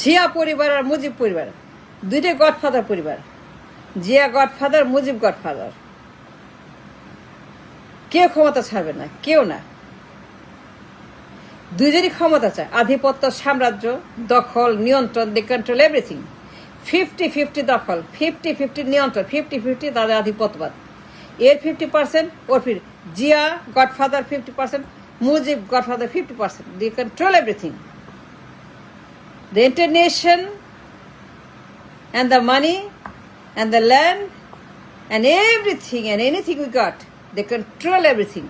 জিয়া পরিবার আর মুজিব পরিবার দুইটাই গডফাদার পরিবার। Zia godfather, Mujib godfather. কেউ ক্ষমতা ছাড়বে না, কেউ না। দুইজনই ক্ষমতা চায়, আধিপত্য, সাম্রাজ্য, দখল, নিয়ন্ত্রণ। দে কন্ট্রোল এভরিথিং। 50-50 দখল, 50-50 নিয়ন্ত্রণ, 50-50 তাদের আধিপত্যবাদ। এর 50%, ওর Zia godfather 50%, Mujib godfather 50%। They control everything. The internation and the money and the land and everything and anything we got, they control everything.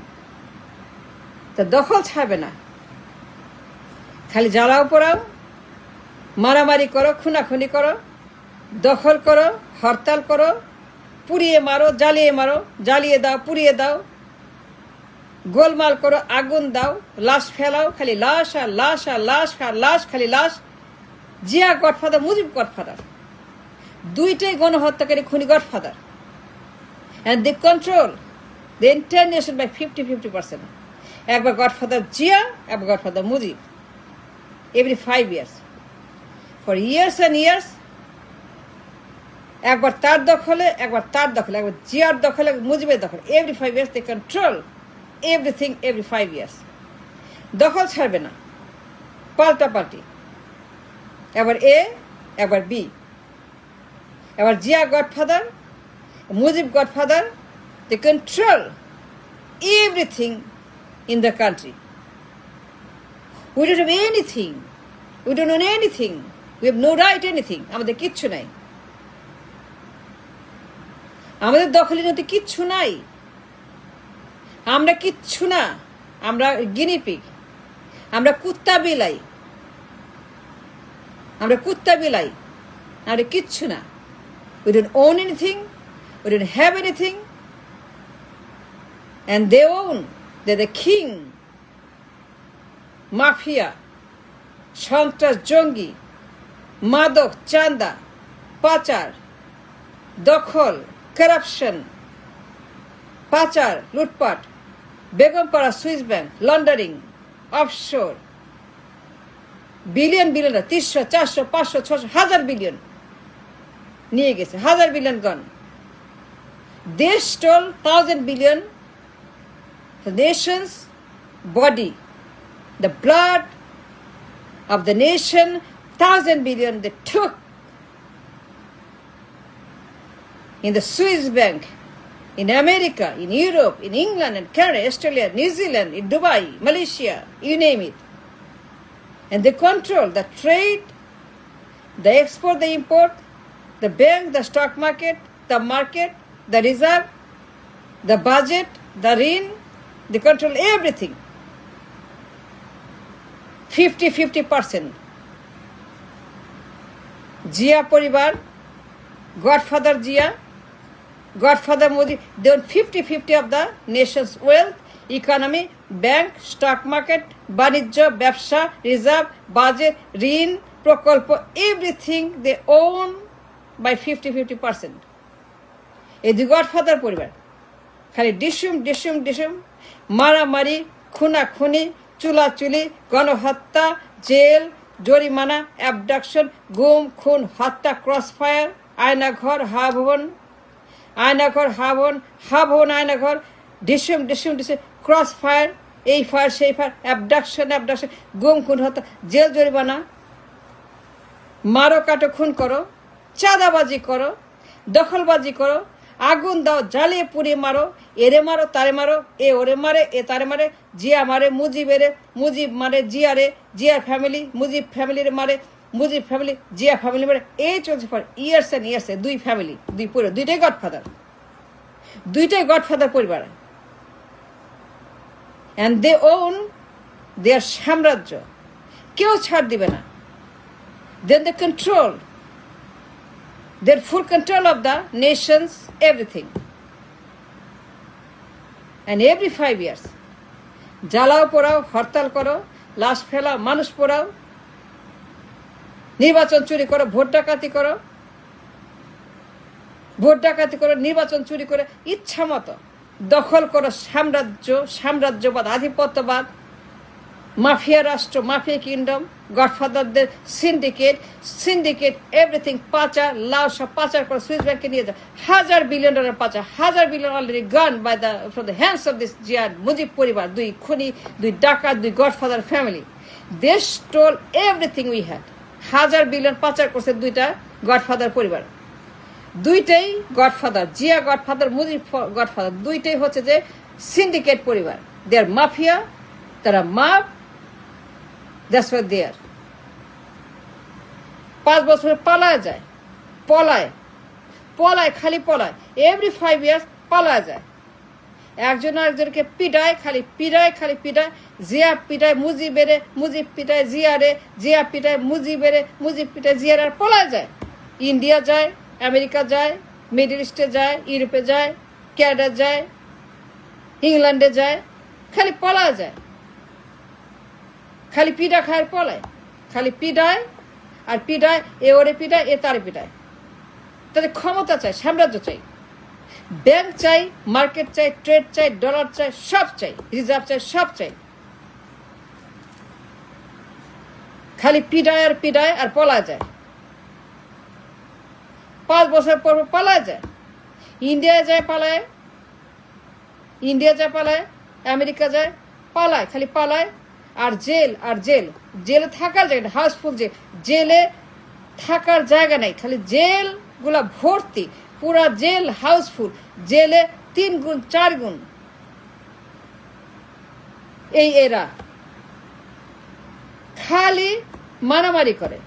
তো দখল ছাড়বে না, খালি জ্বালাও পোড়াও, মারামারি করো, খুনাখুনি করো, দখল করো, হরতাল করো, পুড়িয়ে মারো, জ্বালিয়ে মারো, জ্বালিয়ে দাও, পুড়িয়ে দাও, গোলমাল করো, আগুন দাও, লাশ ফেলাও, খালি লাশ আর লাশ আর লাশ আর লাশ, খালি লাশ। জিয়া গডফাদার, মুজিব গডফাদার, দুইটাই গণহত্যাকারী, খুনি godfather. And they control the entire nation by 50-50%। একবার গডফাদার জিয়া, একবার godfather Mujib. Every 5 years, for years and years. একবার তার দখলে, একবার তার দখলে, একবার জিয়ার দখলে, মুজিবের দখলে। এভরি 5 years দে কন্ট্রোল এভরিথিং, এভরি 5 years। দখল ছাড়বে না, পাল্টাপাল্টি। একবার এ, একবার বি। এবার Zia godfather, Mujib godfather, they control everything in the country. We don't have anything. We don't own anything. We have no right anything. আমাদের কিচ্ছু নাই, আমাদের দখলীনতে কিচ্ছু নাই। আমরা কিচ্ছু না, আমরা গিনিপিগ, আমরা কুত্তা বিলাই, আমরা কুত্তা বিলাই, আমরা কিচ্ছু না। We don't own anything. We don't have anything. And they own. They're the king. Mafia, সন্ত্রাস, জঙ্গি, মাদক, চাঁদা, পাচার, দখল, কারাপশন, পাচার, লুটপাট, Begumpara Swiss bank, laundering, offshore, billion billion, 300, 400, 500, 600, 1000 billion নিয়ে গেছে, 1000 billion gone. They stole 1000 billion, the nation's body, the blood of the nation. 1000 billion they took in the Swiss bank, in America, in Europe, in England and Canada, Australia, New Zealand, in Dubai, Malaysia, you name it. And they control the trade, the export, the import, the bank, the stock market, the reserve, the budget, the rin. They control everything. 50-50%. Zia পরিবার, godfather Zia, godfather Modi, they own 50-50 of the nation's wealth, economy, bank, stock market, বাণিজ্য, ব্যবসা, reserve, budget, ঋণ, প্রকল্প, everything they own by 50-50%. এই দুই godfather পরিবার খালি ডিসুম ডিসুম ডিসুম, মারামারি, খুনাখুনি, চুলাচুলি, গণহত্যা, জেল, জরিমানা, অ্যাবডাকশন, গুম, খুন, হত্যা, ক্রসফায়ার, আয়নাঘর, হাভবন, আয়নাঘর, হাভবন, হাভবন, আয়নাঘর, ডিসুম ডিসুম ডিসুম, ক্রসফায়ার, এই ফায়ার সেই ফায়ার, অ্যাবডাকশন অ্যাবডাকশন, গুম, খুন, হত্যা, জেল, জরিমানা, মারো কাটো, খুন করো, চাঁদাবাজি করো, দখলবাজি করো, আগুন দাও, জ্বালিয়ে পুড়িয়ে মারো, এরে মারো, তারে মারো, এ ওরে মারে, এ তারে মারে, জিয়া মারে মুজিবেরে, মুজিব মারে জিয়ারে, জিয়ার ফ্যামিলি মুজিব ফ্যামিলির মারে, মুজিব ফ্যামিলি জিয়া ফ্যামিলি মারে। এই চলছে ফর ইয়ার্স অ্যান্ড ইয়ার্সে। দুই ফ্যামিলি, দুই পুরো, দুইটাই গডফাদার, দুইটাই গডফাদার পরিবার। অ্যান্ড দে ওন দেয়ার সাম্রাজ্য, কেউ ছাড় দিবে না। দেন দে control, their full control of the nation's everything. And every 5 years, জ্বালাও পোড়াও, হরতাল করো, লাশ ফেলাও, মানুষ পোড়াও, নির্বাচন চুরি করো, ভোট ডাকাতি করো, ভোট ডাকাতি করো, নির্বাচন চুরি করে ইচ্ছা মতো দখল করো, সাম্রাজ্য, সাম্রাজ্যবাদ, আধিপত্যবাদ, মাফিয়া রাষ্ট্র, মাফিয়া কিংডম, গডফাদারদের সিন্ডিকেট এভরিথিং পাচার, লাভ সব পাচার করে সুইস ব্যাংকে নিয়ে যায়। $1,000 বিলিয়ন পাচার, $1,000 billion already gone by from the hands of this Zia Mujib পরিবার, 2 খুনি, 2 ডাকাত, 2 godfather family. They stole everything we had. $1,000 billion পাচার করছে 2টা গডফাদার পরিবার। 2টাই godfather, Zia godfather, Mujib godfather, 2টাই হচ্ছে যে সিন্ডিকেট পরিবার। দে আর মাফিয়া, তারা মাফ। That's what they are. 5 বছরে পালায় যায়, পলায় খালি পলায়। এভরি 5 years পালায় যায়। একজন আরেকজনকে পিটায়, খালি পিটায়। জিয়া পিটায় মুজিবেরে, মুজিব পিটায় জিয়ারে, জিয়া পিটায় মুজিবেরে, মুজিব পিটায় জিয়ারে, আর পলায় যায়। ইন্ডিয়া যায়, আমেরিকা যায়, মিডল ইস্টে যায়, ইউরোপে যায়, ক্যানাডা যায়, ইংল্যান্ডে যায়, খালি পলায় যায়। খালি পিঠা খায় পলায়, খালি পিটায় আর পিটায়, এ ওরে পিটায়, এ তারে পিটায়। তাদের ক্ষমতা চাই, সাম্রাজ্য চাই, ব্যাংক চাই, মার্কেট চাই, ট্রেড চাই, ডলার চাই, সব চাই, রিজার্ভ চাই, সব চাই। খালি পিটায় আর পলায় যায়। 5 বছর পর পালায় যায়। ইন্ডিয়া যায় পালায়, আমেরিকা যায় পালায়, খালি পালায়। আর জেলে থাকার জায়গা, হাউসফুল জেলে থাকার জায়গা নাই, খালি জেলগুলা ভর্তি, পুরা জেল হাউসফুল, জেলে 3 গুণ 4 গুণ। এই এরা খালি মারামারি করে,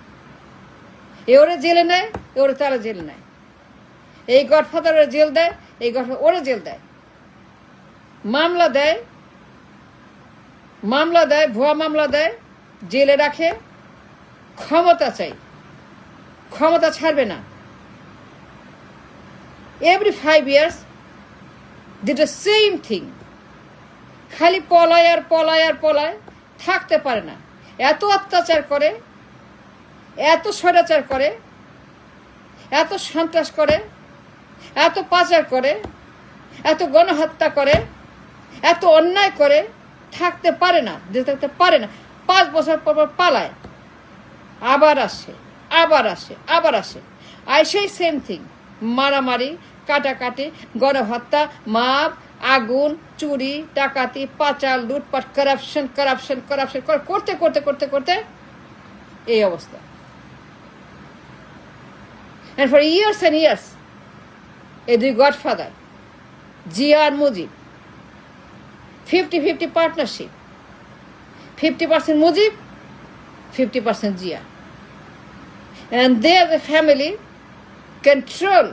এ ওরে জেলে নেয়, এ ওরে তারা জেলে নেয়। এই গডফাদার ওরে জেল দেয়, এই গডফাদার ওরে জেল দেয়, মামলা দেয়, ভুয়া মামলা দেয়, জেলে রাখে। ক্ষমতা চাই, ক্ষমতা ছাড়বে না। Every 5 years did the same thing. খালি পলায়, থাকতে পারে না। এত অত্যাচার করে, এত স্বৈরাচার করে, এত সন্ত্রাস করে, এত পাচার করে, এত গণহত্যা করে, এত অন্যায় করে, থাকতে পারে না, 5 বছর পর পালায়, আবার আসে। সেই সেম থিং, মারামারি, কাটাকাটি, গণহত্যা, মাপ, আগুন, চুরি, ডাকাতি, পাচার, লুটপাট, কারাপশন করতে এই অবস্থা। And for years and years, এই 2 godfather, Zia R Mujib, 50-50 partnership, 50% Mujib, 50% Jia. And they as a family control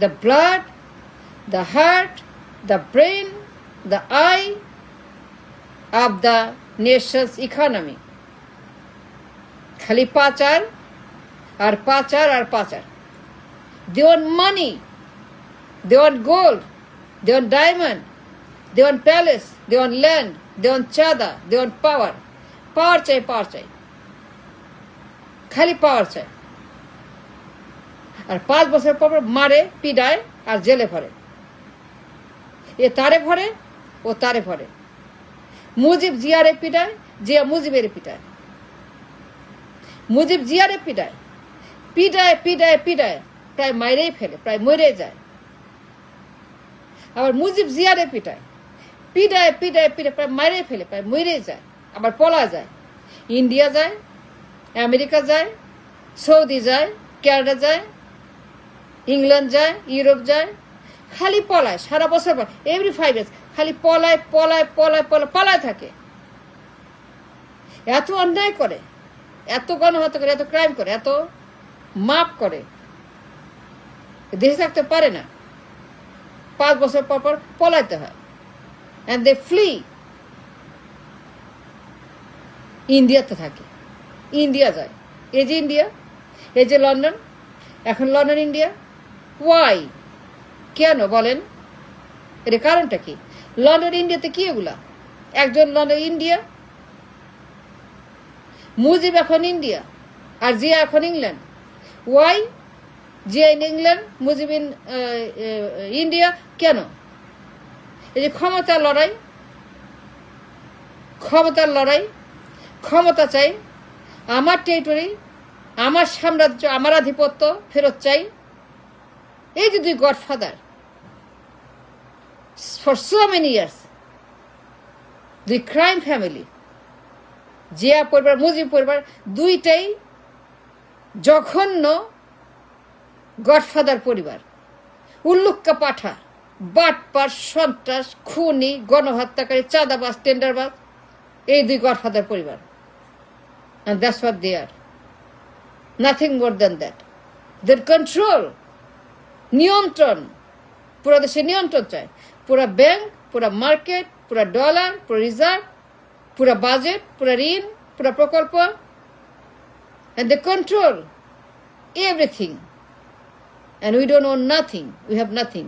the blood, the heart, the brain, the eye of the nation's economy. Khali pachar. They want money, they want gold, they want diamond, they want palace, they want land, they want chada, they want power. Power চাই, খালি পাওয়ার চাই। আর 5 বছর পর মারে, পিটায় আর জেলে ভরে। এ তারে ভরে, ও তারে ভরে। মুজিব জিয়ারে পিটায়, জিয়া মুজিবের পিটায়। মুজিব জিয়ারে পিটায়, প্রায় মাইরেই ফেলে, প্রায় মরে যায়। আবার মুজিব জিয়ারে পিটায়, প্রায় মাইরে ফেলে, প্রায় মরে যায়, আবার পলা যায়। ইন্ডিয়া যায়, আমেরিকা যায়, সৌদি যায়, ক্যানাডা যায়, ইংল্যান্ড যায়, ইউরোপ যায়, খালি পলায় সারা বছর। এভরি 5 years খালি পলায় থাকে। এত অন্যায় করে, এত গণহত্যা করে, এত ক্রাইম করে, এত মাপ করে, দেশে থাকতে পারে না। 5 বছর পর পলাইতে হয়। And they flee. ইন্ডিয়াতে থাকে, ইন্ডিয়া যায়। এই যে ইন্ডিয়া, এই যে লন্ডন, এখন লন্ডন ইন্ডিয়া। ওয়াই? কেন বলেন? এর কারণটা কি? লন্ডন ইন্ডিয়াতে কি এগুলা? একজন লন্ডন ইন্ডিয়া, মুজিব এখন ইন্ডিয়া, আর জিয়া এখন England. Why? Zia in England, Mujib in India. কেন? এই যে ক্ষমতা লড়াই, ক্ষমতার লড়াই, ক্ষমতা চাই, আমার টেরিটরি, আমার সাম্রাজ্য, আমার আধিপত্য ফেরত চাই। এই যে দুই godfather for so many years, দুই ক্রাইম ফ্যামিলি, জিয়া পরিবার, মুজিব পরিবার, দুইটাই জঘন্য গডফাদার পরিবার, উল্লুক্কা পাঠা, বাটপার, সন্ত্রাস, খুনি, গণহত্যাকারী, চাঁদাবাজ, টেন্ডারবাজ, এই দুই গডফাদার পরিবার। And that's what they are. Nothing more than that. Their control, নিয়ন্ত্রণ, পুরো দেশে নিয়ন্ত্রণ চায়, পুরো ব্যাংক, পুরো মার্কেট, পুরো ডলার, পুরো রিজার্ভ, পুরো বাজেট, পুরো ঋণ, পুরো প্রকল্প, and they control everything. And we don't own nothing. We have nothing.